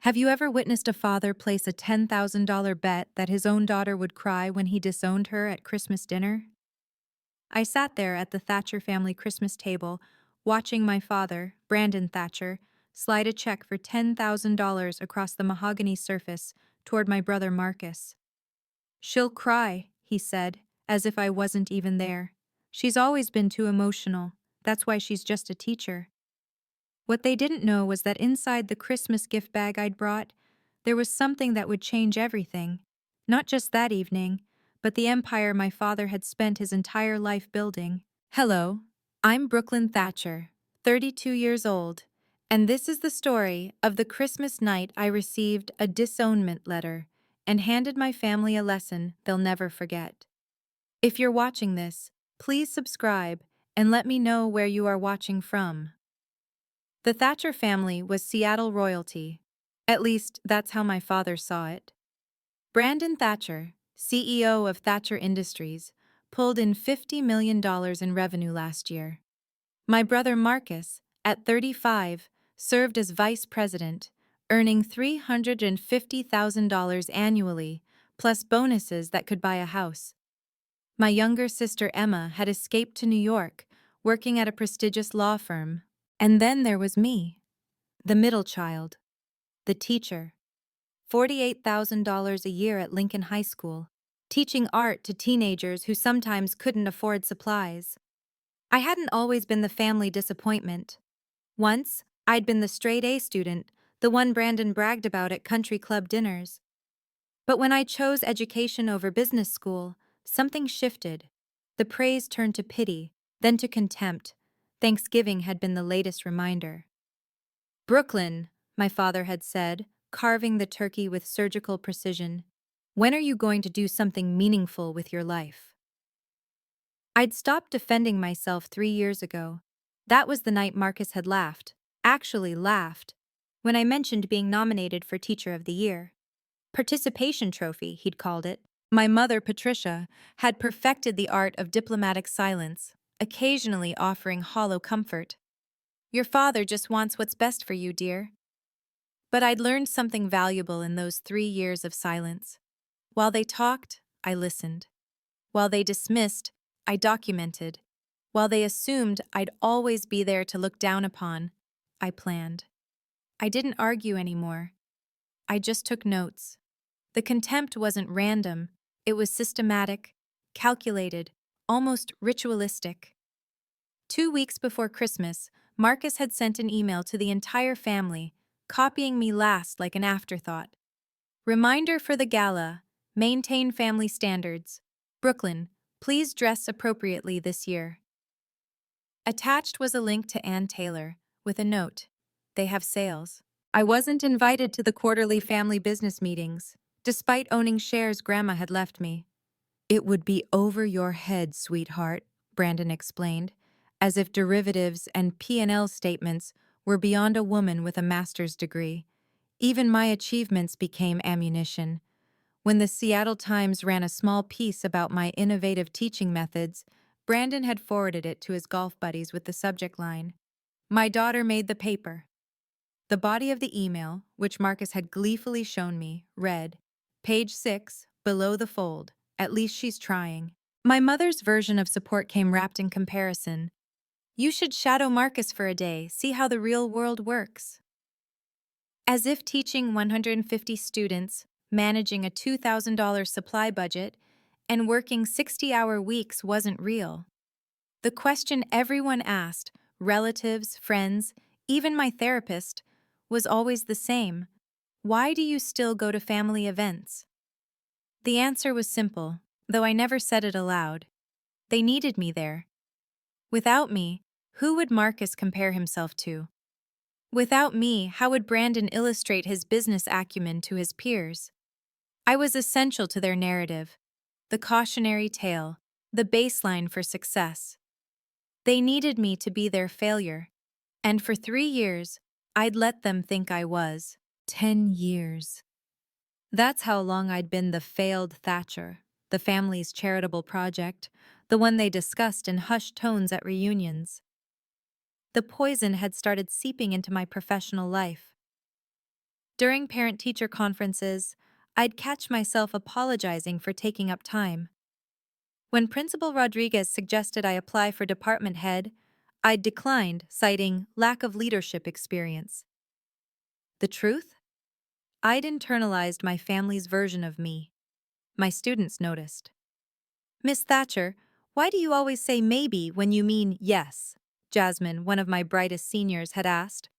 Have you ever witnessed a father place a $10,000 bet that his own daughter would cry when he disowned her at Christmas dinner? I sat there at the Thatcher family Christmas table, watching my father, Brandon Thatcher, slide a check for $10,000 across the mahogany surface toward my brother Marcus. "She'll cry," he said, as if I wasn't even there. "She's always been too emotional. That's why she's just a teacher." What they didn't know was that inside the Christmas gift bag I'd brought, there was something that would change everything. Not just that evening, but the empire my father had spent his entire life building. Hello, I'm Brooklyn Thatcher, 32 years old, and this is the story of the Christmas night I received a disownment letter and handed my family a lesson they'll never forget. If you're watching this, please subscribe and let me know where you are watching from. The Thatcher family was Seattle royalty. At least, that's how my father saw it. Brandon Thatcher, CEO of Thatcher Industries, pulled in $50 million in revenue last year. My brother Marcus, at 35, served as vice president, earning $350,000 annually, plus bonuses that could buy a house. My younger sister Emma had escaped to New York, working at a prestigious law firm. And then there was me, the middle child, the teacher. $48,000 a year at Lincoln High School, teaching art to teenagers who sometimes couldn't afford supplies. I hadn't always been the family disappointment. Once, I'd been the straight-A student, the one Brandon bragged about at country club dinners. But when I chose education over business school, something shifted. The praise turned to pity, then to contempt. Thanksgiving had been the latest reminder. "Brooklyn," my father had said, carving the turkey with surgical precision, "when are you going to do something meaningful with your life?" I'd stopped defending myself 3 years ago. That was the night Marcus had laughed, actually laughed, when I mentioned being nominated for Teacher of the Year. Participation trophy, he'd called it. My mother, Patricia, had perfected the art of diplomatic silence, occasionally offering hollow comfort. "Your father just wants what's best for you, dear." But I'd learned something valuable in those 3 years of silence. While they talked, I listened. While they dismissed, I documented. While they assumed I'd always be there to look down upon, I planned. I didn't argue anymore. I just took notes. The contempt wasn't random. It was systematic, calculated, almost ritualistic. 2 weeks before Christmas, Marcus had sent an email to the entire family, copying me last like an afterthought. "Reminder for the gala, maintain family standards. Brooklyn, please dress appropriately this year." Attached was a link to Ann Taylor, with a note: "They have sales." I wasn't invited to the quarterly family business meetings, despite owning shares Grandma had left me. "It would be over your head, sweetheart," Brandon explained, as if derivatives and P&L statements were beyond a woman with a master's degree. Even my achievements became ammunition. When the Seattle Times ran a small piece about my innovative teaching methods, Brandon had forwarded it to his golf buddies with the subject line, "My daughter made the paper." The body of the email, which Marcus had gleefully shown me, read, "Page 6, below the fold. At least she's trying." My mother's version of support came wrapped in comparison. "You should shadow Marcus for a day, see how the real world works." As if teaching 150 students, managing a $2,000 supply budget, and working 60-hour weeks wasn't real. The question everyone asked, relatives, friends, even my therapist, was always the same: why do you still go to family events? The answer was simple, though I never said it aloud. They needed me there. Without me, who would Marcus compare himself to? Without me, how would Brandon illustrate his business acumen to his peers? I was essential to their narrative, the cautionary tale, the baseline for success. They needed me to be their failure, and for 3 years, I'd let them think I was. 10 years. That's how long I'd been the failed Thatcher, the family's charitable project, the one they discussed in hushed tones at reunions. The poison had started seeping into my professional life. During parent-teacher conferences, I'd catch myself apologizing for taking up time. When Principal Rodriguez suggested I apply for department head, I'd declined, citing lack of leadership experience. The truth? I'd internalized my family's version of me. My students noticed. Miss Thatcher, why do you always say maybe when you mean yes? Jasmine, one of my brightest seniors, had asked.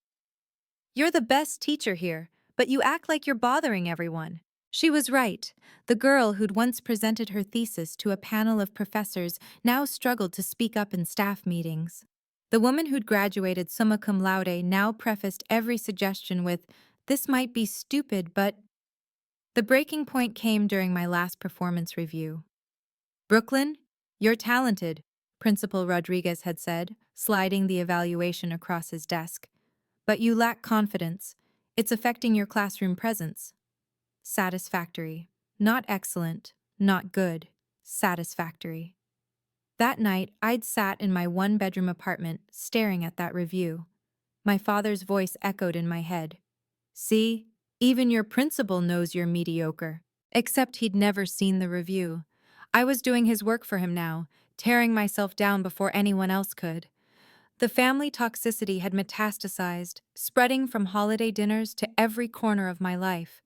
You're the best teacher here, but you act like you're bothering everyone. She was right. The girl who'd once presented her thesis to a panel of professors now struggled to speak up in staff meetings. The woman who'd graduated summa cum laude now prefaced every suggestion with, "This might be stupid, but..." The breaking point came during my last performance review. Brooklyn, you're talented, Principal Rodriguez had said, sliding the evaluation across his desk. But you lack confidence. It's affecting your classroom presence. Satisfactory. Not excellent. Not good. Satisfactory. That night, I'd sat in my one-bedroom apartment, staring at that review. My father's voice echoed in my head. See, even your principal knows you're mediocre. Except he'd never seen the review. I was doing his work for him now, tearing myself down before anyone else could. The family toxicity had metastasized, spreading from holiday dinners to every corner of my life.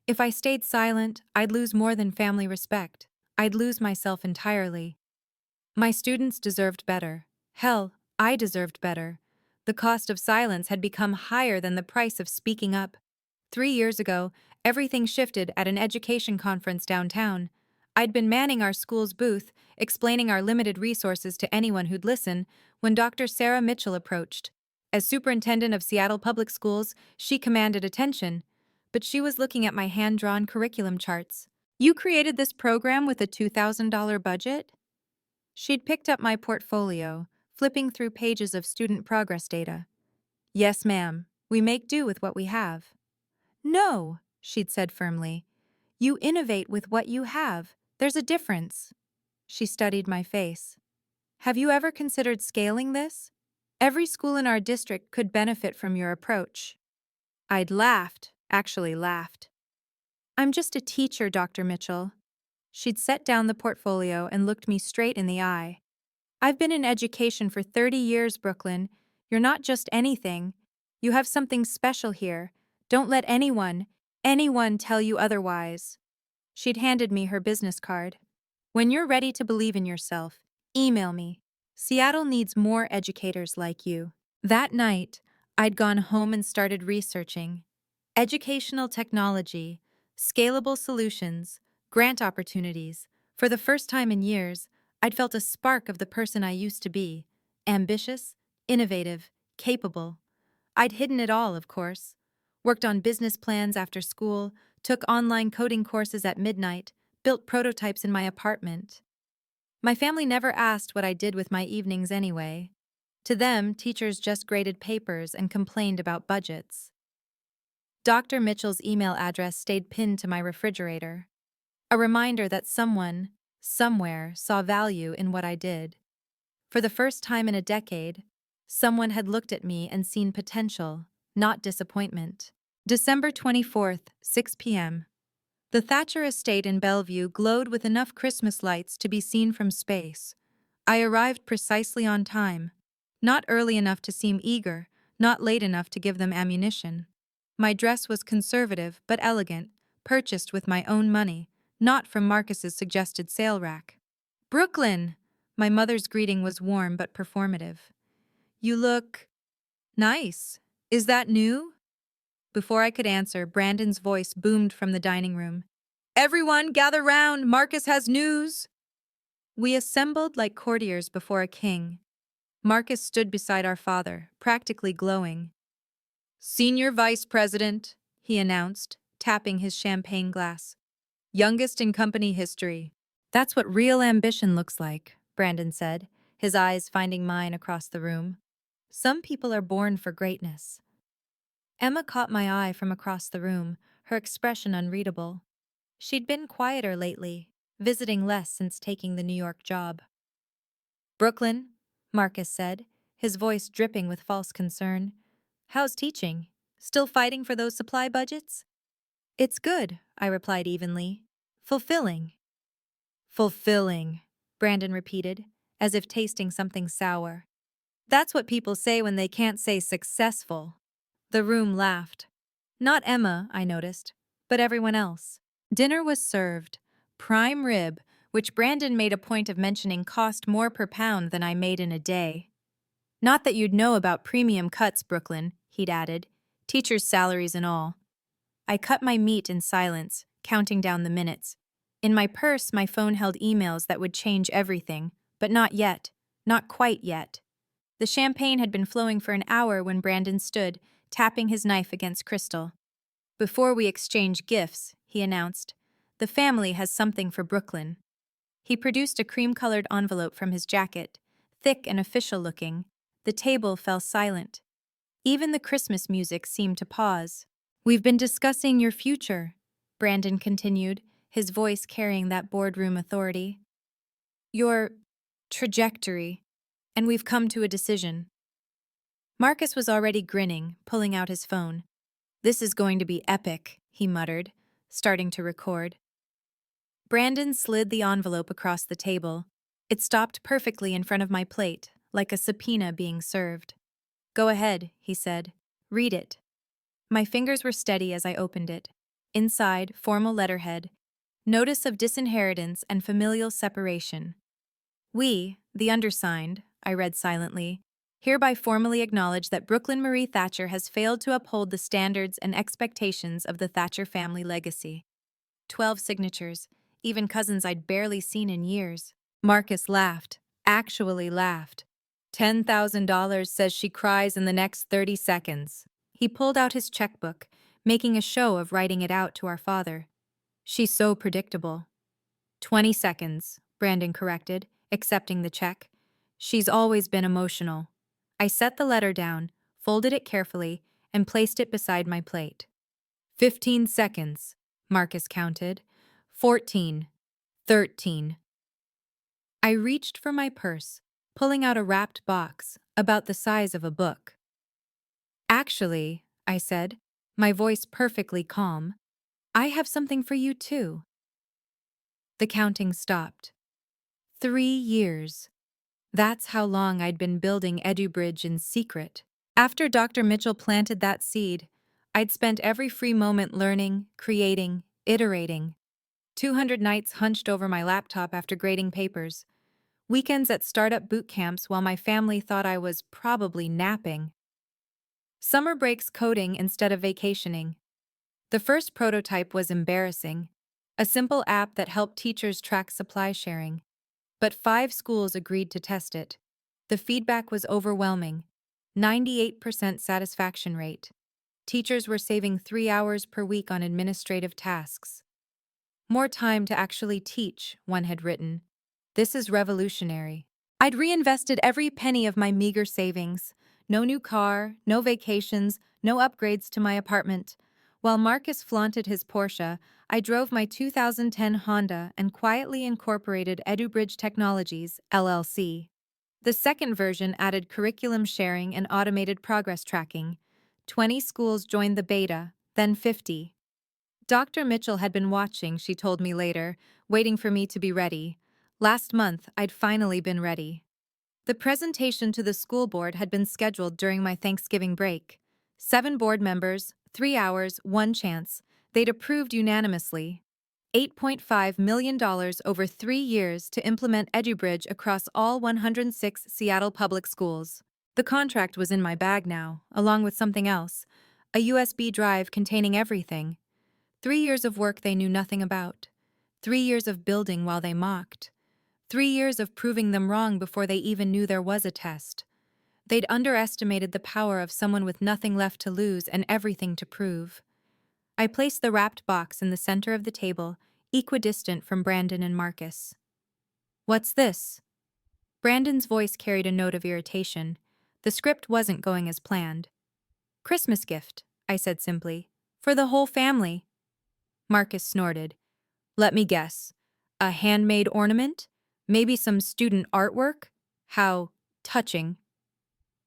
If I stayed silent, I'd lose more than family respect. I'd lose myself entirely. My students deserved better. Hell, I deserved better. The cost of silence had become higher than the price of speaking up. 3 years ago, everything shifted at an education conference downtown. I'd been manning our school's booth, explaining our limited resources to anyone who'd listen, when Dr. Sarah Mitchell approached. As superintendent of Seattle Public Schools, she commanded attention, but she was looking at my hand-drawn curriculum charts. You created this program with a $2,000 budget? She'd picked up my portfolio, flipping through pages of student progress data. Yes, ma'am, we make do with what we have. No, she'd said firmly. You innovate with what you have. There's a difference. She studied my face. Have you ever considered scaling this? Every school in our district could benefit from your approach. I'd laughed, actually laughed. I'm just a teacher, Dr. Mitchell. She'd set down the portfolio and looked me straight in the eye. I've been in education for 30 years, Brooklyn. You're not just anything. You have something special here. Don't let anyone tell you otherwise. She'd handed me her business card. When you're ready to believe in yourself, email me. Seattle needs more educators like you. That night, I'd gone home and started researching. Educational technology, scalable solutions, grant opportunities. For the first time in years, I'd felt a spark of the person I used to be. Ambitious, innovative, capable. I'd hidden it all, of course. Worked on business plans after school, took online coding courses at midnight, built prototypes in my apartment. My family never asked what I did with my evenings anyway. To them, teachers just graded papers and complained about budgets. Dr. Mitchell's email address stayed pinned to my refrigerator. A reminder that someone, somewhere, saw value in what I did. For the first time in a decade, someone had looked at me and seen potential, not disappointment. December 24th, 6 p.m. The Thatcher estate in Bellevue glowed with enough Christmas lights to be seen from space. I arrived precisely on time. Not early enough to seem eager, not late enough to give them ammunition. My dress was conservative but elegant, purchased with my own money, not from Marcus's suggested sale rack. Brooklyn! My mother's greeting was warm but performative. You look... nice. Is that new? Before I could answer, Brandon's voice boomed from the dining room. Everyone, gather round! Marcus has news! We assembled like courtiers before a king. Marcus stood beside our father, practically glowing. Senior Vice President, he announced, tapping his champagne glass. Youngest in company history. That's what real ambition looks like, Brandon said, his eyes finding mine across the room. Some people are born for greatness. Emma caught my eye from across the room, her expression unreadable. She'd been quieter lately, visiting less since taking the New York job. Brooklyn, Marcus said, his voice dripping with false concern. How's teaching? Still fighting for those supply budgets? It's good, I replied evenly. Fulfilling. Fulfilling, Brandon repeated, as if tasting something sour. That's what people say when they can't say successful. The room laughed. Not Emma, I noticed, but everyone else. Dinner was served. Prime rib, which Brandon made a point of mentioning cost more per pound than I made in a day. Not that you'd know about premium cuts, Brooklyn, he'd added, teachers' salaries and all. I cut my meat in silence, counting down the minutes. In my purse, my phone held emails that would change everything, but not yet. Not quite yet. The champagne had been flowing for an hour when Brandon stood, tapping his knife against Crystal. Before we exchange gifts, he announced, the family has something for Brooklyn. He produced a cream-colored envelope from his jacket, thick and official-looking. The table fell silent. Even the Christmas music seemed to pause. We've been discussing your future, Brandon continued, his voice carrying that boardroom authority. Your trajectory, and we've come to a decision. Marcus was already grinning, pulling out his phone. This is going to be epic, he muttered, starting to record. Brandon slid the envelope across the table. It stopped perfectly in front of my plate, like a subpoena being served. Go ahead, he said. Read it. My fingers were steady as I opened it. Inside, formal letterhead. Notice of disinheritance and familial separation. We, the undersigned, I read silently, hereby formally acknowledge that Brooklyn Marie Thatcher has failed to uphold the standards and expectations of the Thatcher family legacy. 12 signatures, even cousins I'd barely seen in years. Marcus laughed, actually laughed. $10,000 says she cries in the next 30 seconds. He pulled out his checkbook, making a show of writing it out to our father. She's so predictable. 20 seconds, Brandon corrected, accepting the check. She's always been emotional. I set the letter down, folded it carefully, and placed it beside my plate. 15 seconds, Marcus counted. 14. 13. I reached for my purse, pulling out a wrapped box about the size of a book. Actually, I said, my voice perfectly calm, I have something for you too. The counting stopped. 3 years. That's how long I'd been building EduBridge in secret. After Dr. Mitchell planted that seed, I'd spent every free moment learning, creating, iterating. 200 nights hunched over my laptop after grading papers. Weekends at startup boot camps while my family thought I was probably napping. Summer breaks coding instead of vacationing. The first prototype was embarrassing, a simple app that helped teachers track supply sharing. But 5 schools agreed to test it. The feedback was overwhelming. 98% satisfaction rate. Teachers were saving 3 hours per week on administrative tasks. More time to actually teach, one had written. This is revolutionary. I'd reinvested every penny of my meager savings. No new car, no vacations, no upgrades to my apartment. While Marcus flaunted his Porsche, I drove my 2010 Honda and quietly incorporated EduBridge Technologies, LLC. The second version added curriculum sharing and automated progress tracking. 20 schools joined the beta, then 50. Dr. Mitchell had been watching, she told me later, waiting for me to be ready. Last month, I'd finally been ready. The presentation to the school board had been scheduled during my Thanksgiving break. 7 board members, 3 hours, 1 chance. They'd approved unanimously. $8.5 million over 3 years to implement EduBridge across all 106 Seattle public schools. The contract was in my bag now, along with something else, a USB drive containing everything. 3 years of work they knew nothing about. 3 years of building while they mocked. 3 years of proving them wrong before they even knew there was a test. They'd underestimated the power of someone with nothing left to lose and everything to prove. I placed the wrapped box in the center of the table, equidistant from Brandon and Marcus. What's this? Brandon's voice carried a note of irritation. The script wasn't going as planned. Christmas gift, I said simply. For the whole family. Marcus snorted. Let me guess. A handmade ornament? Maybe some student artwork? How touching.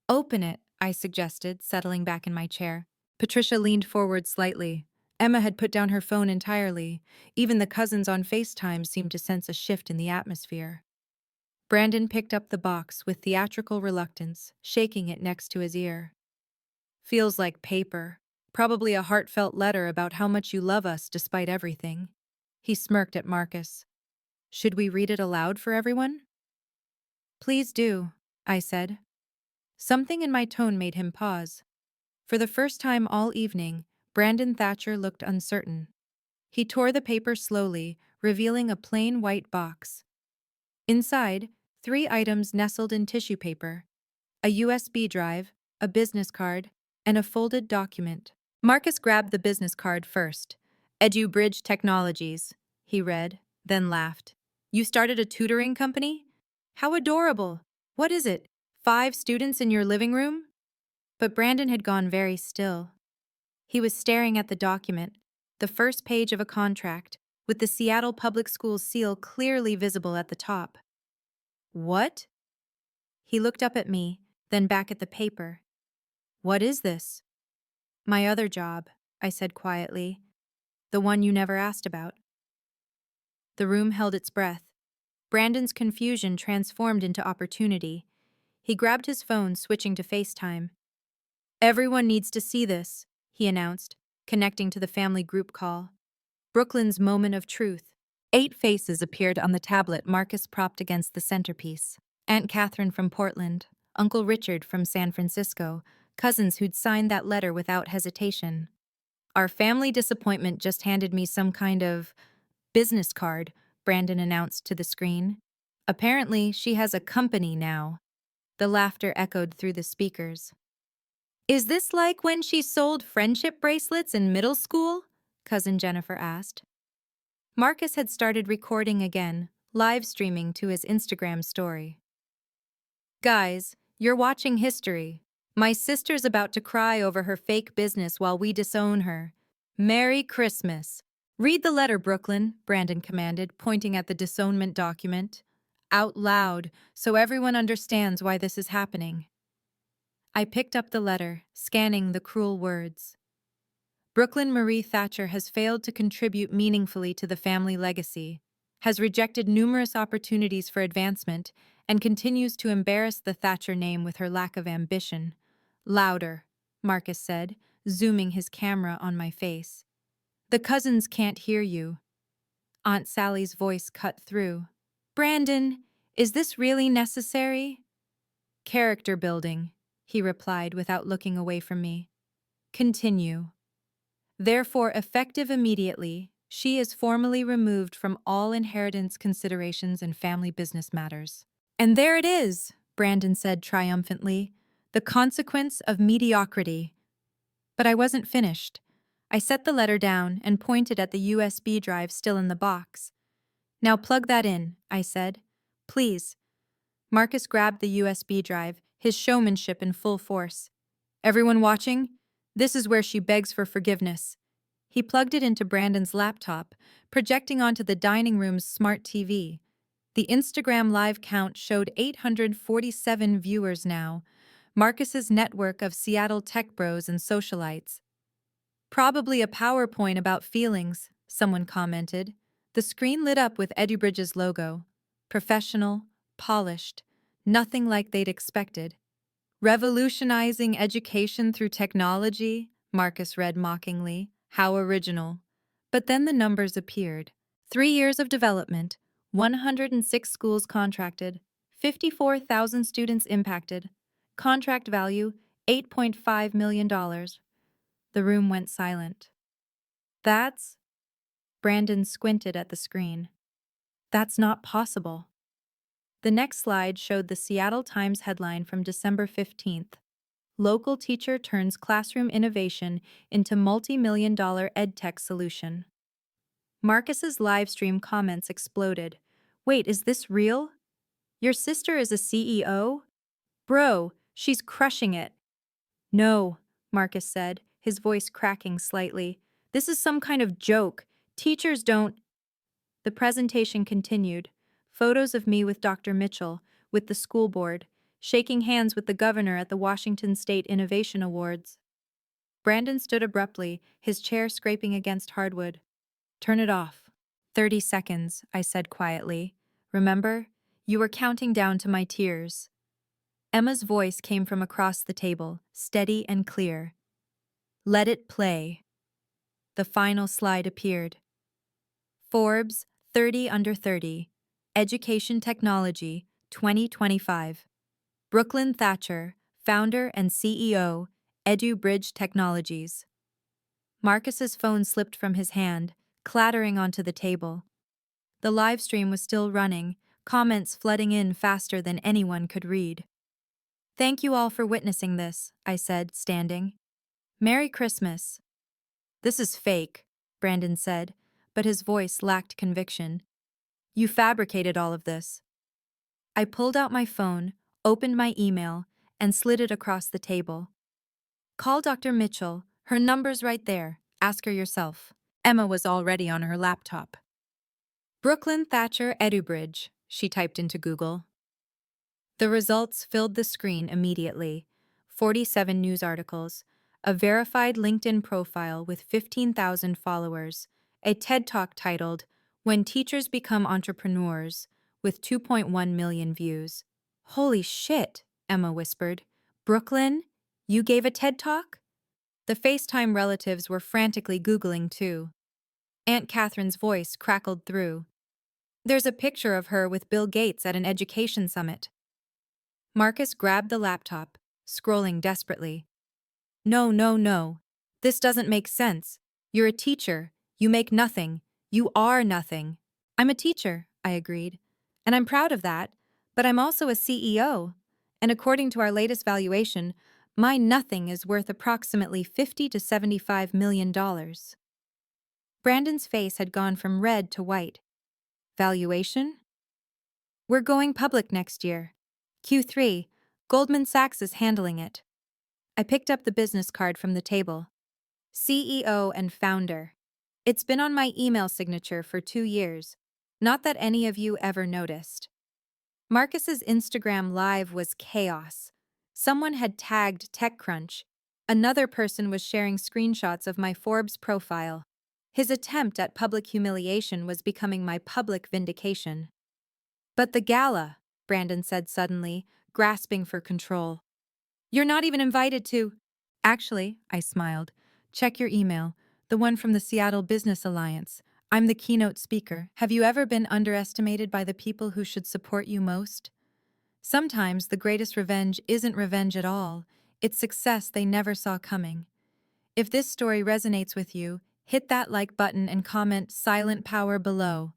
Open it, I suggested, settling back in my chair. Patricia leaned forward slightly. Emma had put down her phone entirely. Even the cousins on FaceTime seemed to sense a shift in the atmosphere. Brandon picked up the box with theatrical reluctance, shaking it next to his ear. Feels like paper. Probably a heartfelt letter about how much you love us despite everything. He smirked at Marcus. Should we read it aloud for everyone? Please do, I said. Something in my tone made him pause. For the first time all evening, Brandon Thatcher looked uncertain. He tore the paper slowly, revealing a plain white box. Inside, 3 items nestled in tissue paper: a USB drive, a business card, and a folded document. Marcus grabbed the business card first. EduBridge Technologies, he read, then laughed. You started a tutoring company? How adorable! What is it? 5 students in your living room? But Brandon had gone very still. He was staring at the document, the first page of a contract, with the Seattle Public Schools seal clearly visible at the top. What? He looked up at me, then back at the paper. What is this? My other job, I said quietly. The one you never asked about. The room held its breath. Brandon's confusion transformed into opportunity. He grabbed his phone, switching to FaceTime. Everyone needs to see this, he announced, connecting to the family group call. Brooklyn's moment of truth. 8 faces appeared on the tablet Marcus propped against the centerpiece. Aunt Catherine from Portland, Uncle Richard from San Francisco, cousins who'd signed that letter without hesitation. Our family disappointment just handed me some kind of business card, Brandon announced to the screen. Apparently, she has a company now. The laughter echoed through the speakers. Is this like when she sold friendship bracelets in middle school? Cousin Jennifer asked. Marcus had started recording again, live streaming to his Instagram story. Guys, you're watching history. My sister's about to cry over her fake business while we disown her. Merry Christmas. Read the letter, Brooklyn, Brandon commanded, pointing at the disownment document. Out loud, so everyone understands why this is happening. I picked up the letter, scanning the cruel words. Brooklyn Marie Thatcher has failed to contribute meaningfully to the family legacy, has rejected numerous opportunities for advancement, and continues to embarrass the Thatcher name with her lack of ambition. Louder, Marcus said, zooming his camera on my face. The cousins can't hear you. Aunt Sally's voice cut through. Brandon, is this really necessary? Character building, he replied without looking away from me. Continue. Therefore, effective immediately, she is formally removed from all inheritance considerations and family business matters. And there it is, Brandon said triumphantly, the consequence of mediocrity. But I wasn't finished. I set the letter down and pointed at the USB drive still in the box. Now plug that in, I said. Please. Marcus grabbed the USB drive, his showmanship in full force. Everyone watching? This is where she begs for forgiveness. He plugged it into Brandon's laptop, projecting onto the dining room's smart TV. The Instagram live count showed 847 viewers now, Marcus's network of Seattle tech bros and socialites. Probably a PowerPoint about feelings, someone commented. The screen lit up with EduBridge's logo. Professional, polished, nothing like they'd expected. Revolutionizing education through technology, Marcus read mockingly. How original. But then the numbers appeared. 3 years of development, 106 schools contracted, 54,000 students impacted. Contract value, $8.5 million. The room went silent. That's... Brandon squinted at the screen. That's not possible. The next slide showed the Seattle Times headline from December 15th. Local teacher turns classroom innovation into multi-million-dollar edtech solution. Marcus's livestream comments exploded. Wait, is this real? Your sister is a CEO? Bro, she's crushing it. No, Marcus said, his voice cracking slightly. This is some kind of joke. Teachers don't... The presentation continued. Photos of me with Dr. Mitchell, with the school board, shaking hands with the governor at the Washington State Innovation Awards. Brandon stood abruptly, his chair scraping against hardwood. Turn it off. 30 seconds, I said quietly. Remember? You were counting down to my tears. Emma's voice came from across the table, steady and clear. Let it play. The final slide appeared. Forbes, 30 under 30. Education Technology, 2025. Brooklyn Thatcher, founder and CEO, EduBridge Technologies. Marcus's phone slipped from his hand, clattering onto the table. The live stream was still running, comments flooding in faster than anyone could read. Thank you all for witnessing this, I said, standing. Merry Christmas. This is fake, Brandon said, but his voice lacked conviction. You fabricated all of this. I pulled out my phone, opened my email, and slid it across the table. Call Dr. Mitchell. Her number's right there. Ask her yourself. Emma was already on her laptop. Brooklyn Thatcher EduBridge, she typed into Google. The results filled the screen immediately. 47 news articles, a verified LinkedIn profile with 15,000 followers, a TED Talk titled, When Teachers Become Entrepreneurs, with 2.1 million views. Holy shit, Emma whispered. Brooklyn, you gave a TED Talk? The FaceTime relatives were frantically Googling too. Aunt Catherine's voice crackled through. There's a picture of her with Bill Gates at an education summit. Marcus grabbed the laptop, scrolling desperately. No, no, no. This doesn't make sense. You're a teacher. You make nothing. You are nothing. I'm a teacher, I agreed. And I'm proud of that, but I'm also a CEO. And according to our latest valuation, my nothing is worth approximately $50 to $75 million. Brandon's face had gone from red to white. Valuation? We're going public next year. Q3, Goldman Sachs is handling it. I picked up the business card from the table. CEO and founder. It's been on my email signature for 2 years. Not that any of you ever noticed. Marcus's Instagram live was chaos. Someone had tagged TechCrunch. Another person was sharing screenshots of my Forbes profile. His attempt at public humiliation was becoming my public vindication. But the gala, Brandon said suddenly, grasping for control. You're not even invited to. Actually, I smiled. Check your email, the one from the Seattle Business Alliance. I'm the keynote speaker. Have you ever been underestimated by the people who should support you most? Sometimes the greatest revenge isn't revenge at all. It's success they never saw coming. If this story resonates with you, hit that like button and comment silent power below.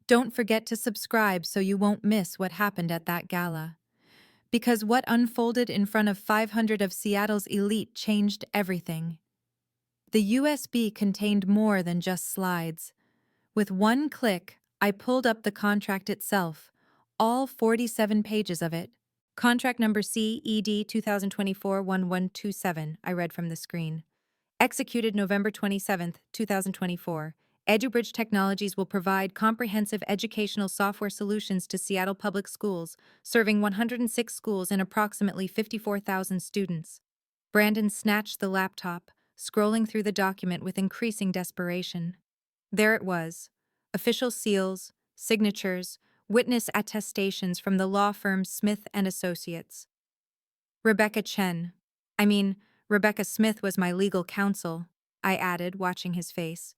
Don't forget to subscribe so you won't miss what happened at that gala. Because what unfolded in front of 500 of Seattle's elite changed everything. The USB contained more than just slides. With one click, I pulled up the contract itself, all 47 pages of it. Contract number CED 2024-1127, I read from the screen. Executed November 27, 2024. EduBridge Technologies will provide comprehensive educational software solutions to Seattle Public Schools, serving 106 schools and approximately 54,000 students. Brandon snatched the laptop, scrolling through the document with increasing desperation. There it was. Official seals, signatures, witness attestations from the law firm Smith & Associates. Rebecca Smith was my legal counsel, I added, watching his face.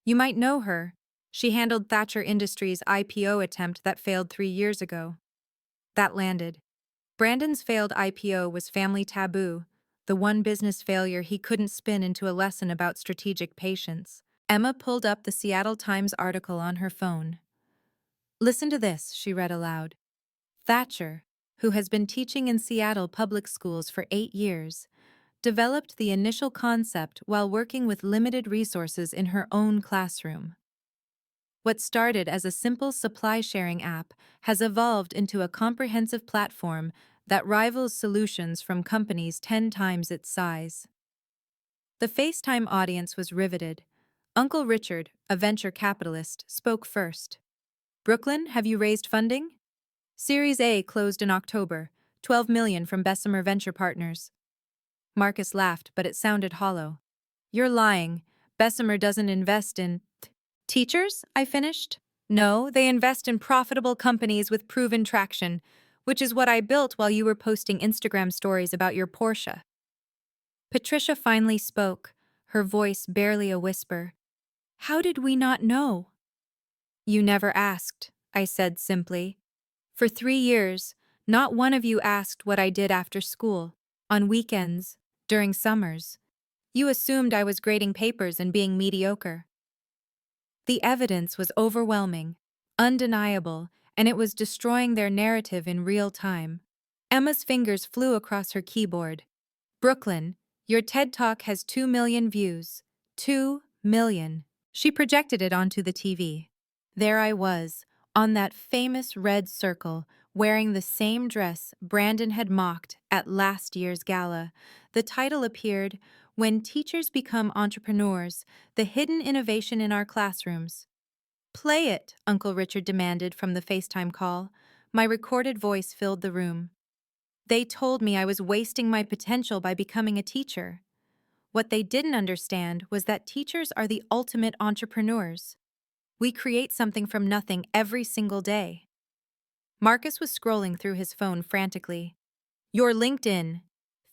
You might know her. She handled Thatcher Industries' IPO attempt that failed 3 years ago. That landed. Brandon's failed IPO was family taboo, the one business failure he couldn't spin into a lesson about strategic patience. Emma pulled up the Seattle Times article on her phone. Listen to this, she read aloud. Thatcher, who has been teaching in Seattle public schools for 8 years, developed the initial concept while working with limited resources in her own classroom. What started as a simple supply-sharing app has evolved into a comprehensive platform that rivals solutions from companies 10 times its size. The FaceTime audience was riveted. Uncle Richard, a venture capitalist, spoke first. Brooklyn, have you raised funding? Series A closed in October, $12 million from Bessemer Venture Partners. Marcus laughed, but it sounded hollow. You're lying. Bessemer doesn't invest in teachers, I finished. No, they invest in profitable companies with proven traction, which is what I built while you were posting Instagram stories about your Porsche. Patricia finally spoke, her voice barely a whisper. How did we not know? You never asked, I said simply. For 3 years, not one of you asked what I did after school, on weekends, during summers. You assumed I was grading papers and being mediocre. The evidence was overwhelming, undeniable, and it was destroying their narrative in real time. Emma's fingers flew across her keyboard. Brooklyn, your TED Talk has 2 million views. 2 million. She projected it onto the TV. There I was, on that famous red circle, wearing the same dress Brandon had mocked at last year's gala. The title appeared, When Teachers Become Entrepreneurs, the Hidden Innovation in Our Classrooms. Play it, Uncle Richard demanded from the FaceTime call. My recorded voice filled the room. They told me I was wasting my potential by becoming a teacher. What they didn't understand was that teachers are the ultimate entrepreneurs. We create something from nothing every single day. Marcus was scrolling through his phone frantically. Your LinkedIn,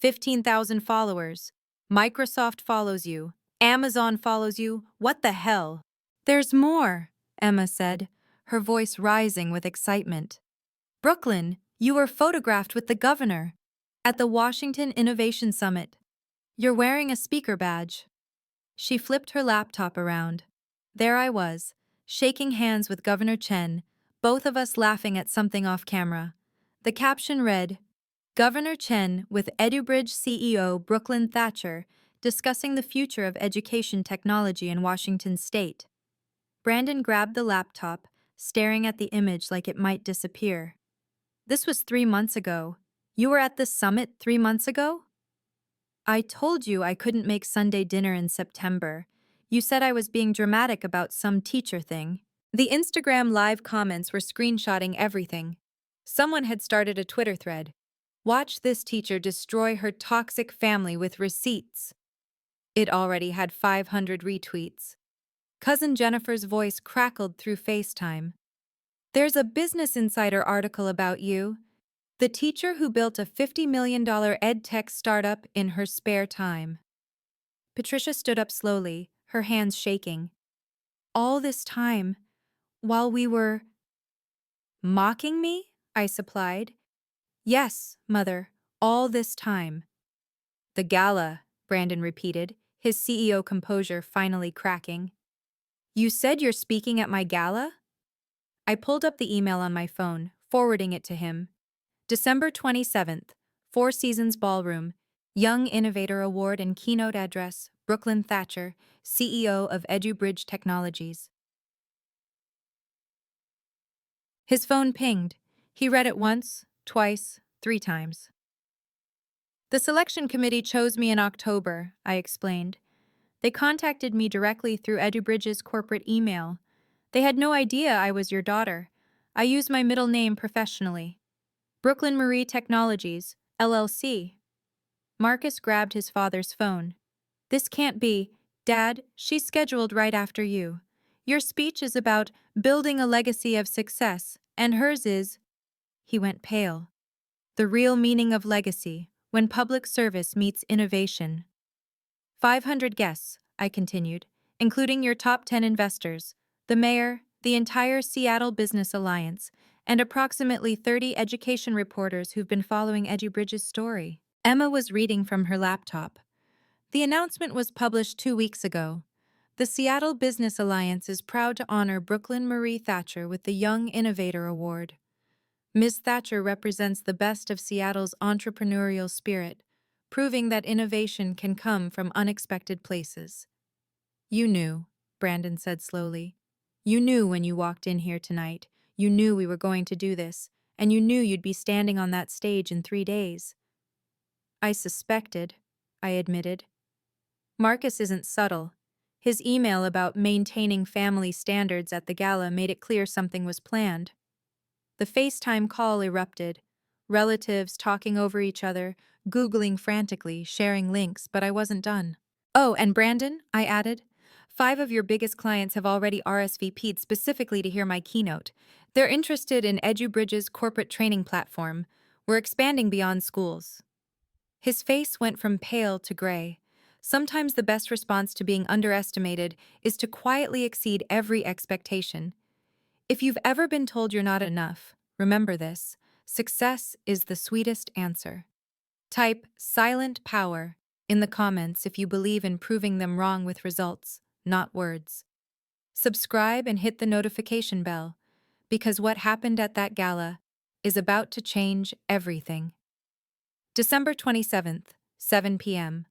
15,000 followers. Microsoft follows you. Amazon follows you. What the hell? There's more, Emma said, her voice rising with excitement. Brooklyn, you were photographed with the governor at the Washington Innovation Summit. You're wearing a speaker badge. She flipped her laptop around. There I was, shaking hands with Governor Chen, both of us laughing at something off camera. The caption read, Governor Chen with EduBridge CEO Brooklyn Thatcher discussing the future of education technology in Washington state. Brandon grabbed the laptop, staring at the image like it might disappear. This was 3 months ago. You were at the summit 3 months ago? I told you I couldn't make Sunday dinner in September. You said I was being dramatic about some teacher thing. The Instagram live comments were screenshotting everything. Someone had started a Twitter thread. Watch this teacher destroy her toxic family with receipts. It already had 500 retweets. Cousin Jennifer's voice crackled through FaceTime. There's a Business Insider article about you. The teacher who built a $50 million ed tech startup in her spare time. Patricia stood up slowly, her hands shaking. All this time, while we were mocking me, I supplied. Yes, Mother, all this time. The gala, Brandon repeated, his CEO composure finally cracking. You said you're speaking at my gala? I pulled up the email on my phone, forwarding it to him. December 27th, Four Seasons Ballroom, Young Innovator Award and Keynote Address, Brooklyn Thatcher, CEO of EduBridge Technologies. His phone pinged. He read it once, twice, 3 times. The selection committee chose me in October, I explained. They contacted me directly through EduBridge's corporate email. They had no idea I was your daughter. I use my middle name professionally. Brooklyn Marie Technologies, LLC. Marcus grabbed his father's phone. This can't be. Dad, she's scheduled right after you. Your speech is about building a legacy of success, and hers is. He went pale. The real meaning of legacy, when public service meets innovation. 500 guests, I continued, including your top 10 investors, the mayor, the entire Seattle Business Alliance, and approximately 30 education reporters who've been following EduBridge's story. Emma was reading from her laptop. The announcement was published 2 weeks ago. The Seattle Business Alliance is proud to honor Brooklyn Marie Thatcher with the Young Innovator Award. Ms. Thatcher represents the best of Seattle's entrepreneurial spirit, proving that innovation can come from unexpected places. You knew, Brandon said slowly. You knew when you walked in here tonight. You knew we were going to do this, and you knew you'd be standing on that stage in 3 days. I suspected, I admitted. Marcus isn't subtle. His email about maintaining family standards at the gala made it clear something was planned. The FaceTime call erupted. Relatives talking over each other, Googling frantically, sharing links, but I wasn't done. Oh, and Brandon, I added, 5 of your biggest clients have already RSVP'd specifically to hear my keynote. They're interested in EduBridge's corporate training platform. We're expanding beyond schools. His face went from pale to gray. Sometimes the best response to being underestimated is to quietly exceed every expectation. If you've ever been told you're not enough, remember this: success is the sweetest answer. Type silent power in the comments if you believe in proving them wrong with results, not words. Subscribe and hit the notification bell, because what happened at that gala is about to change everything. December 27th, 7 p.m.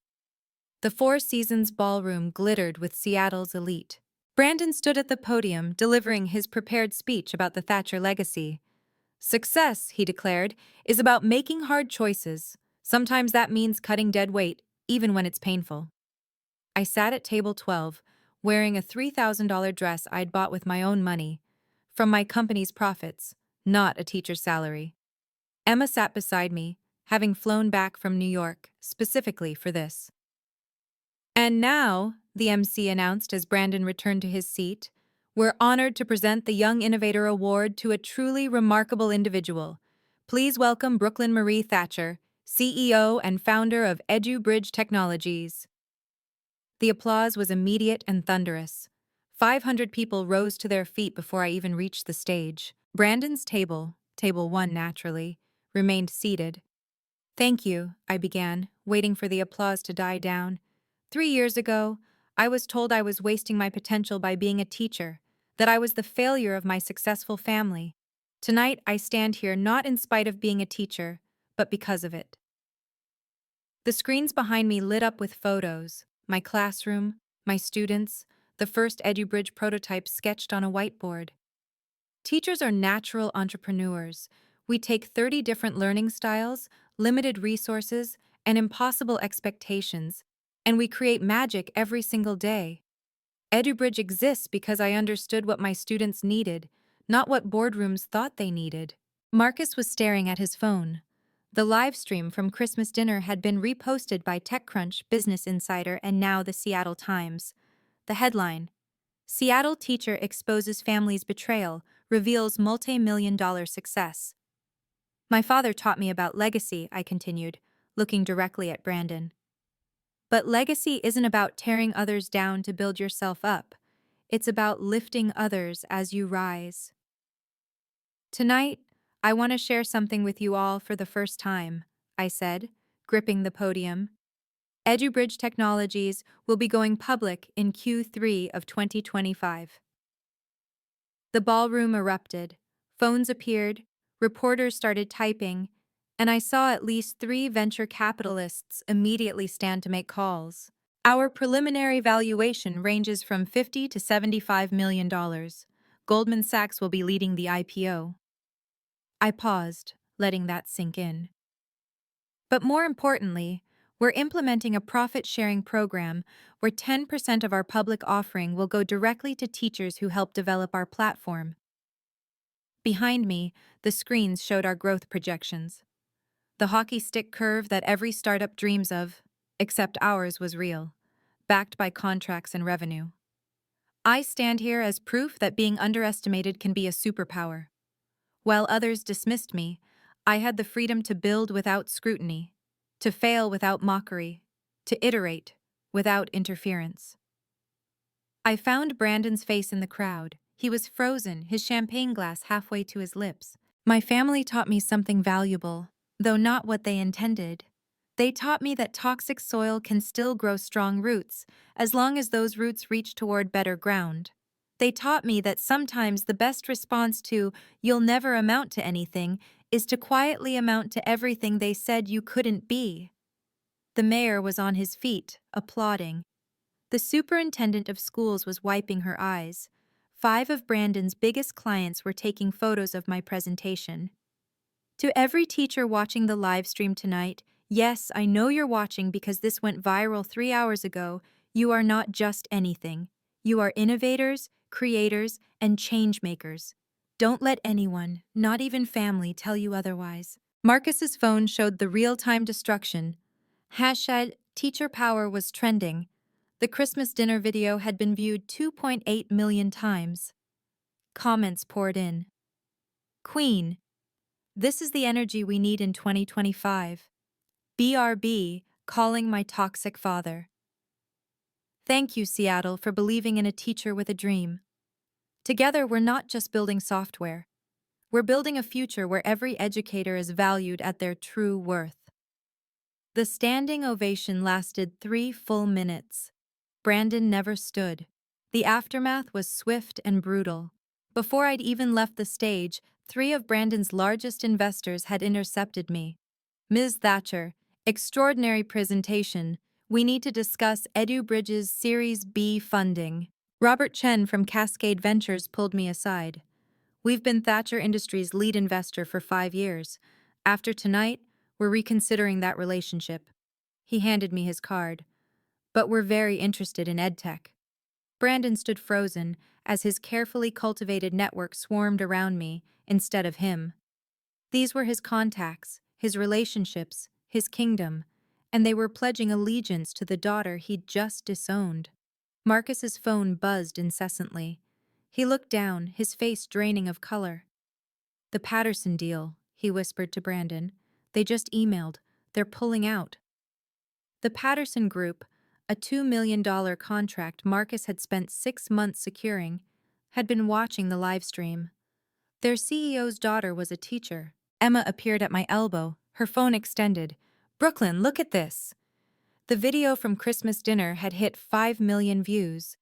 The Four Seasons Ballroom glittered with Seattle's elite. Brandon stood at the podium delivering his prepared speech about the Thatcher legacy. Success, he declared, is about making hard choices. Sometimes that means cutting dead weight, even when it's painful. I sat at table 12, wearing a $3,000 dress I'd bought with my own money, from my company's profits, not a teacher's salary. Emma sat beside me, having flown back from New York specifically for this. And now, the MC announced as Brandon returned to his seat, we're honored to present the Young Innovator Award to a truly remarkable individual. Please welcome Brooklyn Marie Thatcher, CEO and founder of EduBridge Technologies. The applause was immediate and thunderous. 500 people rose to their feet before I even reached the stage. Brandon's table, table 1 naturally, remained seated. Thank you, I began, waiting for the applause to die down. 3 years ago, I was told I was wasting my potential by being a teacher, that I was the failure of my successful family. Tonight, I stand here not in spite of being a teacher, but because of it. The screens behind me lit up with photos, my classroom, my students, the first EduBridge prototype sketched on a whiteboard. Teachers are natural entrepreneurs. We take 30 different learning styles, limited resources, and impossible expectations, and we create magic every single day. EduBridge exists because I understood what my students needed, not what boardrooms thought they needed. Marcus was staring at his phone. The live stream from Christmas dinner had been reposted by TechCrunch, Business Insider, and now the Seattle Times. The headline: Seattle teacher exposes family's betrayal, reveals multi-million-dollar success. My father taught me about legacy, I continued, looking directly at Brandon. But legacy isn't about tearing others down to build yourself up. It's about lifting others as you rise. Tonight, I want to share something with you all for the first time, I said, gripping the podium. EduBridge Technologies will be going public in Q3 of 2025. The ballroom erupted. Phones appeared, reporters started typing, and I saw at least 3 venture capitalists immediately stand to make calls. Our preliminary valuation ranges from $50 to $75 million. Goldman Sachs will be leading the IPO. I paused, letting that sink in. But more importantly, we're implementing a profit-sharing program where 10% of our public offering will go directly to teachers who help develop our platform. Behind me, the screens showed our growth projections. The hockey stick curve that every startup dreams of, except ours was real, backed by contracts and revenue. I stand here as proof that being underestimated can be a superpower. While others dismissed me, I had the freedom to build without scrutiny, to fail without mockery, to iterate without interference. I found Brandon's face in the crowd. He was frozen, his champagne glass halfway to his lips. My family taught me something valuable, though not what they intended. They taught me that toxic soil can still grow strong roots, as long as those roots reach toward better ground. They taught me that sometimes the best response to "you'll never amount to anything" is to quietly amount to everything they said you couldn't be. The mayor was on his feet, applauding. The superintendent of schools was wiping her eyes. 5 of Brandon's biggest clients were taking photos of my presentation. To every teacher watching the live stream tonight, yes, I know you're watching because this went viral 3 hours ago. You are not just anything. You are innovators, creators, and change makers. Don't let anyone, not even family, tell you otherwise. Marcus's phone showed the real-time destruction. #TeacherPower was trending. The Christmas dinner video had been viewed 2.8 million times. Comments poured in. Queen, this is the energy we need in 2025. BRB, calling my toxic father. Thank you, Seattle, for believing in a teacher with a dream. Together, we're not just building software. We're building a future where every educator is valued at their true worth. The standing ovation lasted 3 full minutes. Brandon never stood. The aftermath was swift and brutal. Before I'd even left the stage, 3 of Brandon's largest investors had intercepted me. Ms. Thatcher, extraordinary presentation. We need to discuss EduBridge's Series B funding. Robert Chen from Cascade Ventures pulled me aside. We've been Thatcher Industries' lead investor for 5 years. After tonight, we're reconsidering that relationship. He handed me his card. But we're very interested in EdTech. Brandon stood frozen as his carefully cultivated network swarmed around me instead of him. These were his contacts, his relationships, his kingdom, and they were pledging allegiance to the daughter he'd just disowned. Marcus's phone buzzed incessantly. He looked down, his face draining of color. The Patterson deal, he whispered to Brandon. They just emailed. They're pulling out. The Patterson Group, a $2 million contract Marcus had spent 6 months securing, had been watching the live stream. Their CEO's daughter was a teacher. Emma appeared at my elbow, her phone extended. Brooklyn, look at this. The video from Christmas dinner had hit 5 million views.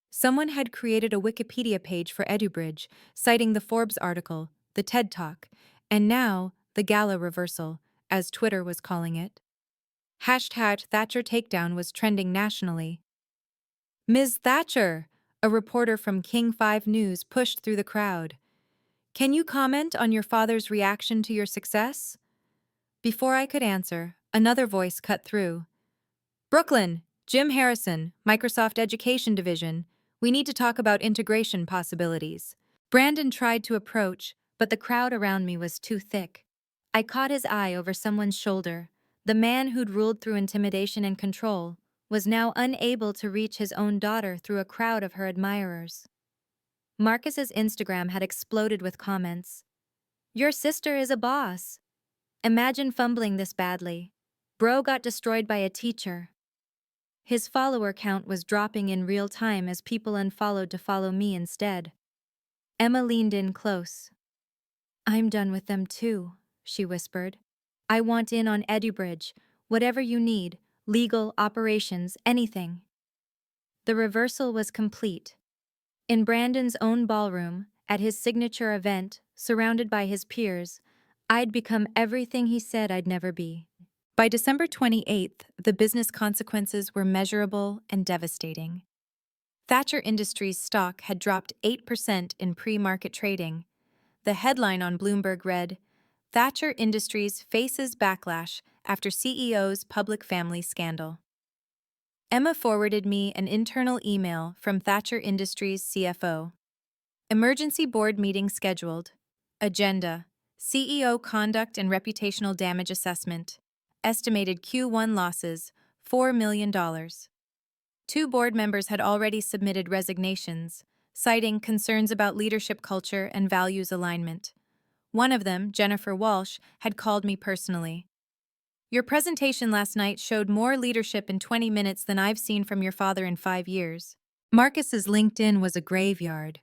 Someone had created a Wikipedia page for EduBridge, citing the Forbes article, the TED Talk, and now the gala reversal, as Twitter was calling it. Hashtag Thatcher Takedown was trending nationally. Ms. Thatcher, a reporter from King 5 News pushed through the crowd. Can you comment on your father's reaction to your success? Before I could answer, another voice cut through. Brooklyn, Jim Harrison, Microsoft Education Division. We need to talk about integration possibilities. Brandon tried to approach, but the crowd around me was too thick. I caught his eye over someone's shoulder. The man who'd ruled through intimidation and control was now unable to reach his own daughter through a crowd of her admirers. Marcus's Instagram had exploded with comments. Your sister is a boss. Imagine fumbling this badly. Bro got destroyed by a teacher. His follower count was dropping in real time as people unfollowed to follow me instead. Emma leaned in close. I'm done with them too, she whispered. I want in on EduBridge, whatever you need, legal, operations, anything. The reversal was complete. In Brandon's own ballroom, at his signature event, surrounded by his peers, I'd become everything he said I'd never be. By December 28th, the business consequences were measurable and devastating. Thatcher Industries stock had dropped 8% in pre-market trading. The headline on Bloomberg read, Thatcher Industries faces backlash after CEO's public family scandal. Emma forwarded me an internal email from Thatcher Industries' CFO. Emergency board meeting scheduled. Agenda: CEO conduct and reputational damage assessment. Estimated Q1 losses, $4 million. 2 board members had already submitted resignations, citing concerns about leadership culture and values alignment. One of them, Jennifer Walsh, had called me personally. Your presentation last night showed more leadership in 20 minutes than I've seen from your father in 5 years. Marcus's LinkedIn was a graveyard.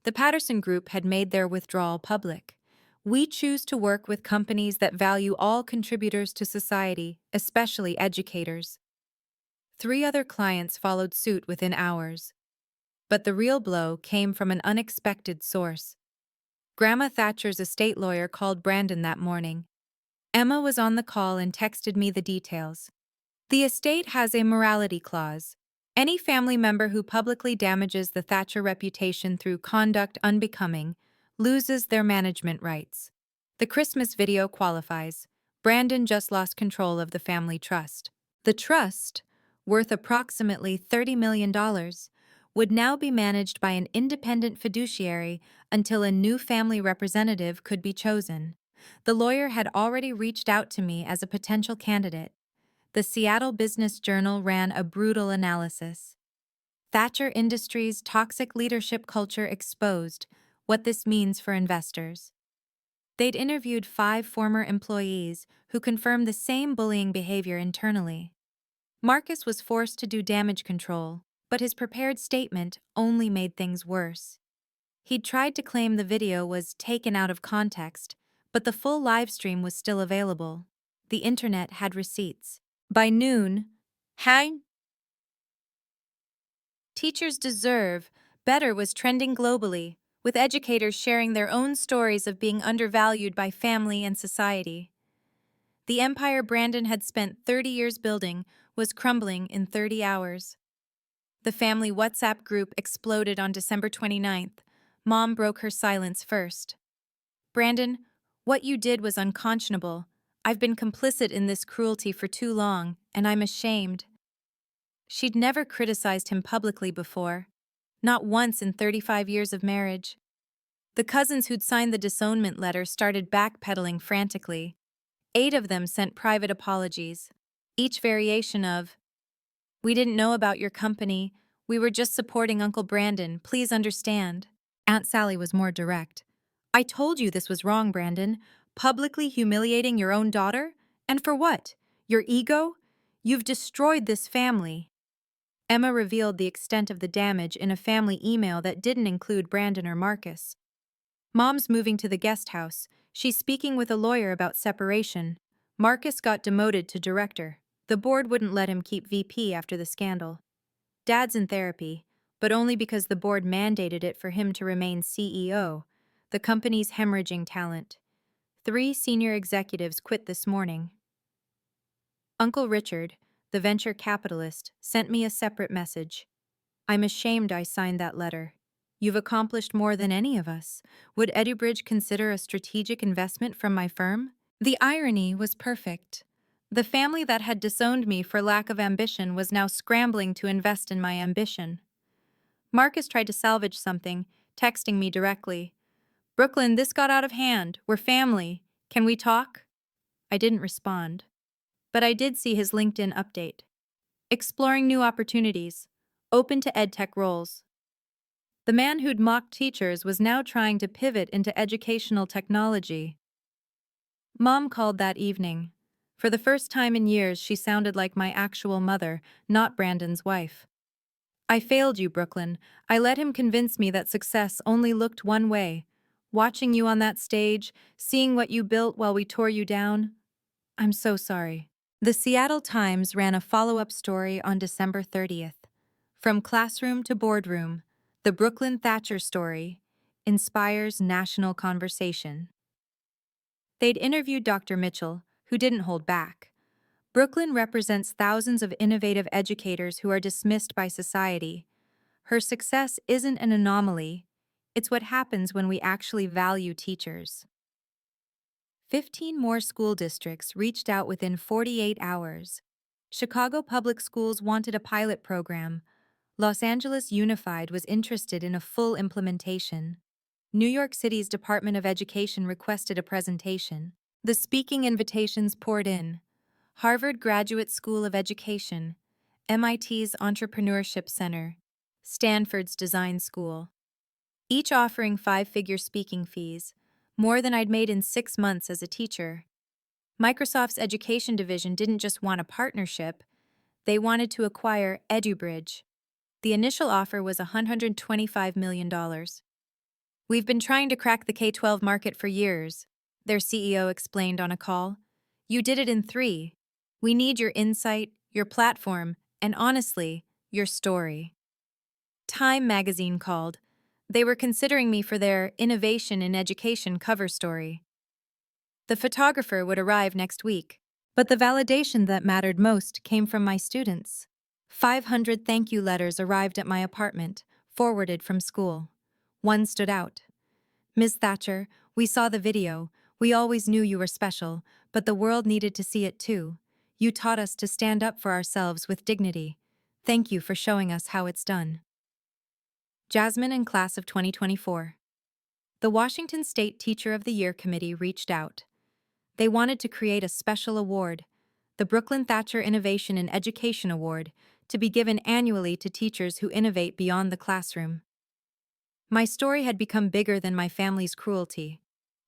The Patterson Group had made their withdrawal public. We choose to work with companies that value all contributors to society, especially educators. 3 other clients followed suit within hours. But the real blow came from an unexpected source. Grandma Thatcher's estate lawyer called Brandon that morning. Emma was on the call and texted me the details. The estate has a morality clause. Any family member who publicly damages the Thatcher reputation through conduct unbecoming loses their management rights. The Christmas video qualifies. Brandon just lost control of the family trust. The trust, worth approximately $30 million, would now be managed by an independent fiduciary until a new family representative could be chosen. The lawyer had already reached out to me as a potential candidate. The Seattle Business Journal ran a brutal analysis. Thatcher Industries' toxic leadership culture exposed what this means for investors. They'd interviewed 5 former employees who confirmed the same bullying behavior internally. Marcus was forced to do damage control, but his prepared statement only made things worse. He'd tried to claim the video was taken out of context, but the full live stream was still available. The internet had receipts. By noon, Teachers Deserve Better was trending globally, with educators sharing their own stories of being undervalued by family and society. The empire Brandon had spent 30 years building was crumbling in 30 hours. The family WhatsApp group exploded on December 29th. Mom broke her silence first. "Brandon, what you did was unconscionable. I've been complicit in this cruelty for too long, and I'm ashamed." She'd never criticized him publicly before, not once in 35 years of marriage. The cousins who'd signed the disownment letter started backpedaling frantically. 8 of them sent private apologies, each variation of, "We didn't know about your company. We were just supporting Uncle Brandon. Please understand." Aunt Sally was more direct. "I told you this was wrong, Brandon. Publicly humiliating your own daughter? And for what? Your ego? You've destroyed this family." Emma revealed the extent of the damage in a family email that didn't include Brandon or Marcus. "Mom's moving to the guest house. She's speaking with a lawyer about separation. Marcus got demoted to director. The board wouldn't let him keep VP after the scandal. Dad's in therapy, but only because the board mandated it for him to remain CEO. The company's hemorrhaging talent. 3 senior executives quit this morning." Uncle Richard, the venture capitalist, sent me a separate message. "I'm ashamed I signed that letter. You've accomplished more than any of us. Would EduBridge consider a strategic investment from my firm?" The irony was perfect. The family that had disowned me for lack of ambition was now scrambling to invest in my ambition. Marcus tried to salvage something, texting me directly. "Brooklyn, this got out of hand. We're family. Can we talk?" I didn't respond. But I did see his LinkedIn update. "Exploring new opportunities. Open to edtech roles." The man who'd mocked teachers was now trying to pivot into educational technology. Mom called that evening. For the first time in years, she sounded like my actual mother, not Brandon's wife. "I failed you, Brooklyn. I let him convince me that success only looked one way. Watching you on that stage, seeing what you built while we tore you down. I'm so sorry." The Seattle Times ran a follow-up story on December 30th. "From classroom to boardroom, the Brooklyn Thatcher story inspires national conversation." They'd interviewed Dr. Mitchell, who didn't hold back. Brooklyn represents thousands of innovative educators who are dismissed by society. Her success isn't an anomaly. It's what happens when we actually value teachers. 15 more school districts reached out within 48 hours. Chicago Public Schools wanted a pilot program. Los Angeles Unified was interested in a full implementation. New York City's Department of Education requested a presentation. The speaking invitations poured in. Harvard Graduate School of Education, MIT's Entrepreneurship Center, Stanford's Design School. Each offering 5-figure speaking fees, more than I'd made in 6 months as a teacher. Microsoft's education division didn't just want a partnership, they wanted to acquire EduBridge. The initial offer was $125 million. "We've been trying to crack the K-12 market for years," their CEO explained on a call. "You did it in 3. We need your insight, your platform, and honestly, your story." Time magazine called. They were considering me for their Innovation in Education cover story. The photographer would arrive next week, but the validation that mattered most came from my students. 500 thank you letters arrived at my apartment, forwarded from school. One stood out. "Ms. Thatcher, we saw the video. We always knew you were special, but the world needed to see it too. You taught us to stand up for ourselves with dignity. Thank you for showing us how it's done." Jasmine and class of 2024. The Washington State Teacher of the Year Committee reached out. They wanted to create a special award, the Brooklyn Thatcher Innovation in Education Award, to be given annually to teachers who innovate beyond the classroom. My story had become bigger than my family's cruelty.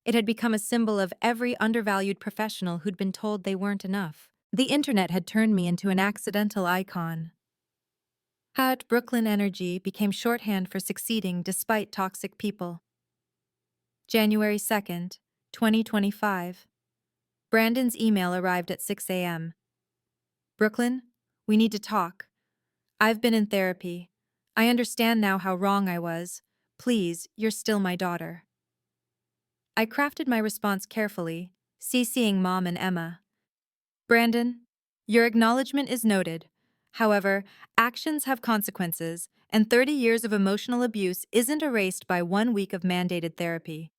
It had become a symbol of every undervalued professional who'd been told they weren't enough. The internet had turned me into an accidental icon. At Brooklyn Energy became shorthand for succeeding despite toxic people. January 2nd, 2025. Brandon's email arrived at 6 a.m. Brooklyn, we need to talk. I've been in therapy. I understand now how wrong I was. Please, you're still my daughter. I crafted my response carefully, CCing Mom and Emma. Brandon, your acknowledgement is noted. However, actions have consequences, and 30 years of emotional abuse isn't erased by 1 week of mandated therapy.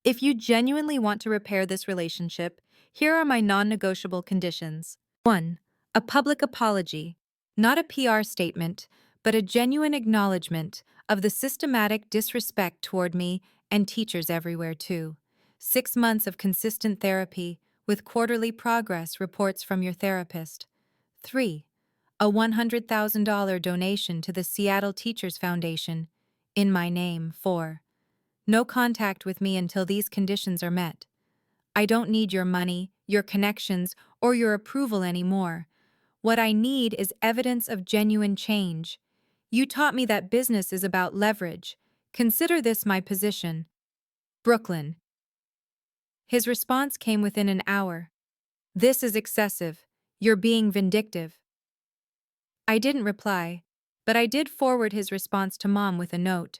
If you genuinely want to repair this relationship, here are my non-negotiable conditions. 1. A public apology. Not a PR statement, but a genuine acknowledgement of the systematic disrespect toward me and teachers everywhere too. 6 months of consistent therapy, with quarterly progress reports from your therapist. 3. A $100,000 donation to the Seattle Teachers Foundation, in my name. 4. No contact with me until these conditions are met. I don't need your money, your connections, or your approval anymore. What I need is evidence of genuine change. You taught me that business is about leverage. Consider this my position. Brooklyn. His response came within an hour. This is excessive. You're being vindictive. I didn't reply, but I did forward his response to Mom with a note.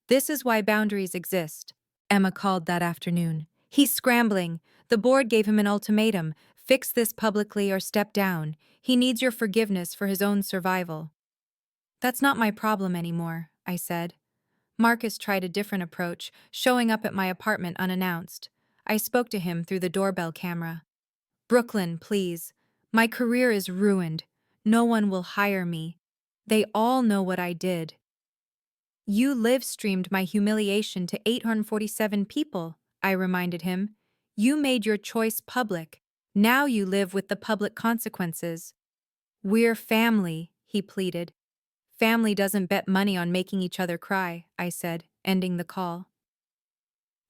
This is why boundaries exist, Emma called that afternoon. He's scrambling. The board gave him an ultimatum. Fix this publicly or step down. He needs your forgiveness for his own survival. That's not my problem anymore, I said. Marcus tried a different approach, showing up at my apartment unannounced. I spoke to him through the doorbell camera. Brooklyn, please. My career is ruined. No one will hire me. They all know what I did. You live-streamed my humiliation to 847 people, I reminded him. You made your choice public. Now you live with the public consequences. We're family, he pleaded. Family doesn't bet money on making each other cry, I said, ending the call.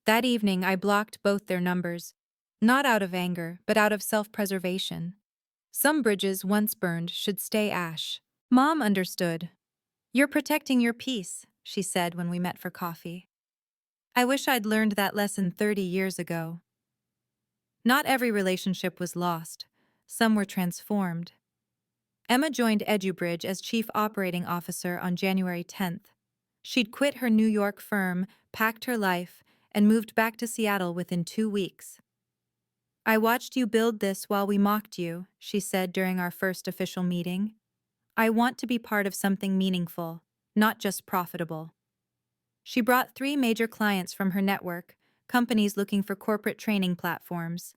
That evening I blocked both their numbers, not out of anger, but out of self-preservation. Some bridges once burned should stay ash. Mom understood. You're protecting your peace, she said when we met for coffee. I wish I'd learned that lesson 30 years ago. Not every relationship was lost. Some were transformed. Emma joined EduBridge as Chief Operating Officer on January 10th. She'd quit her New York firm, packed her life, and moved back to Seattle within 2 weeks. I watched you build this while we mocked you, she said during our first official meeting. I want to be part of something meaningful, not just profitable. She brought 3 major clients from her network, companies looking for corporate training platforms.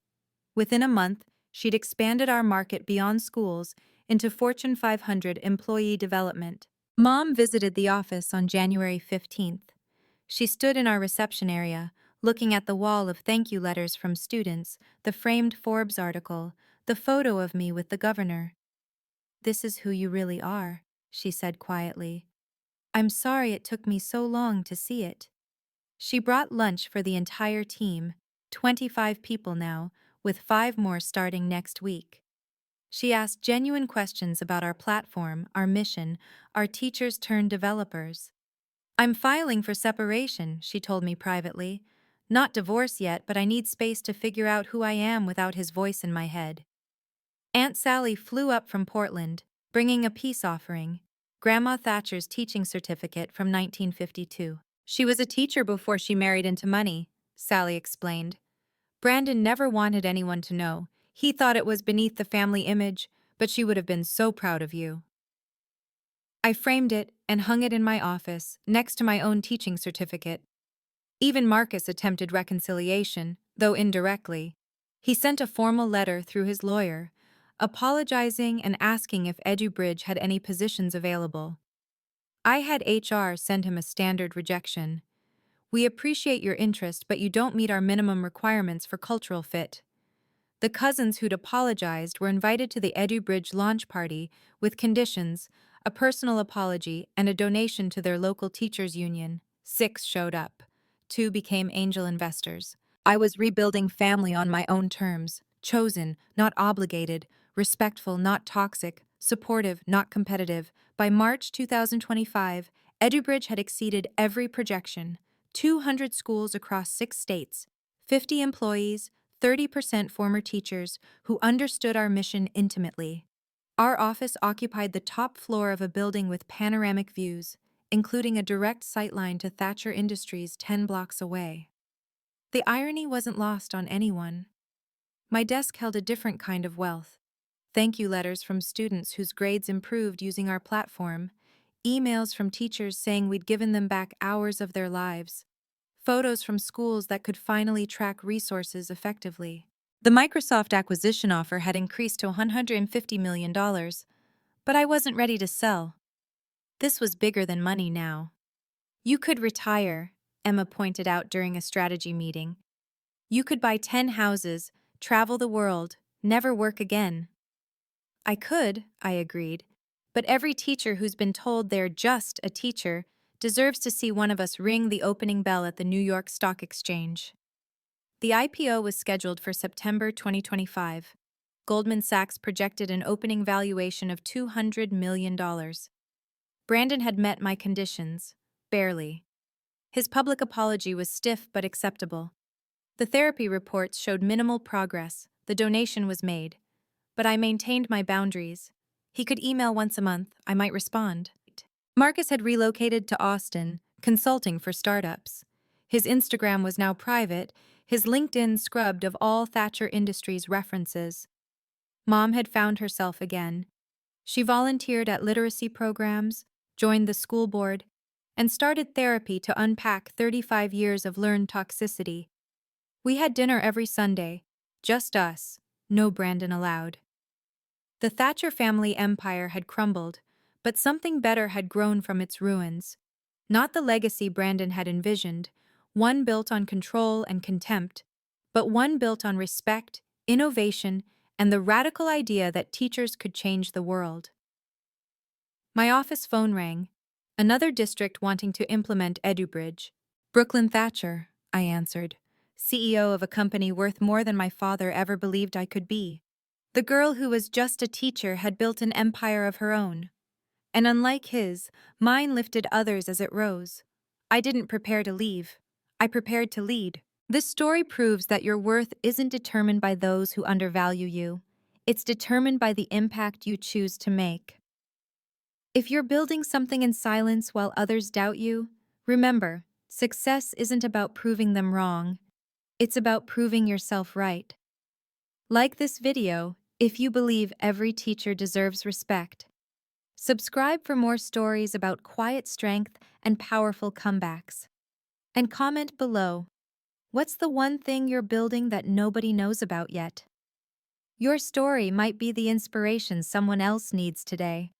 Within a month, she'd expanded our market beyond schools into Fortune 500 employee development. Mom visited the office on January 15th. She stood in our reception area, looking at the wall of thank you letters from students, the framed Forbes article, the photo of me with the governor. This is who you really are, she said quietly. I'm sorry it took me so long to see it. She brought lunch for the entire team, 25 people now, with 5 more starting next week. She asked genuine questions about our platform, our mission, our teachers turned developers. I'm filing for separation, she told me privately. Not divorce yet, but I need space to figure out who I am without his voice in my head. Aunt Sally flew up from Portland, bringing a peace offering, Grandma Thatcher's teaching certificate from 1952. She was a teacher before she married into money, Sally explained. Brandon never wanted anyone to know. He thought it was beneath the family image, but she would have been so proud of you. I framed it and hung it in my office, next to my own teaching certificate. Even Marcus attempted reconciliation, though indirectly. He sent a formal letter through his lawyer, apologizing and asking if EduBridge had any positions available. I had HR send him a standard rejection. We appreciate your interest, but you don't meet our minimum requirements for cultural fit. The cousins who'd apologized were invited to the EduBridge launch party with conditions, a personal apology, and a donation to their local teachers' union. 6 showed up. 2 became angel investors. I was rebuilding family on my own terms, chosen, not obligated, respectful, not toxic, supportive, not competitive. By March 2025, EduBridge had exceeded every projection. 200 schools across 6 states, 50 employees, 30% former teachers who understood our mission intimately. Our office occupied the top floor of a building with panoramic views, including a direct sightline to Thatcher Industries 10 blocks away. The irony wasn't lost on anyone. My desk held a different kind of wealth. Thank you letters from students whose grades improved using our platform, emails from teachers saying we'd given them back hours of their lives, photos from schools that could finally track resources effectively. The Microsoft acquisition offer had increased to $150 million, but I wasn't ready to sell. This was bigger than money now. You could retire, Emma pointed out during a strategy meeting. You could buy 10 houses, travel the world, never work again. I could, I agreed, but every teacher who's been told they're just a teacher deserves to see one of us ring the opening bell at the New York Stock Exchange. The IPO was scheduled for September 2025. Goldman Sachs projected an opening valuation of $200 million. Brandon had met my conditions, barely. His public apology was stiff but acceptable. The therapy reports showed minimal progress. The donation was made. But I maintained my boundaries. He could email once a month. I might respond. Marcus had relocated to Austin, consulting for startups. His Instagram was now private, his LinkedIn scrubbed of all Thatcher Industries references. Mom had found herself again. She volunteered at literacy programs, joined the school board, and started therapy to unpack 35 years of learned toxicity. We had dinner every Sunday, just us, no Brandon allowed. The Thatcher family empire had crumbled, but something better had grown from its ruins. Not the legacy Brandon had envisioned, one built on control and contempt, but one built on respect, innovation, and the radical idea that teachers could change the world. My office phone rang. Another district wanting to implement EduBridge. Brooklyn Thatcher, I answered, CEO of a company worth more than my father ever believed I could be. The girl who was just a teacher had built an empire of her own. And unlike his, mine lifted others as it rose. I didn't prepare to leave. I prepared to lead. This story proves that your worth isn't determined by those who undervalue you. It's determined by the impact you choose to make. If you're building something in silence while others doubt you, remember, success isn't about proving them wrong. It's about proving yourself right. Like this video if you believe every teacher deserves respect. Subscribe for more stories about quiet strength and powerful comebacks. And comment below, what's the one thing you're building that nobody knows about yet? Your story might be the inspiration someone else needs today.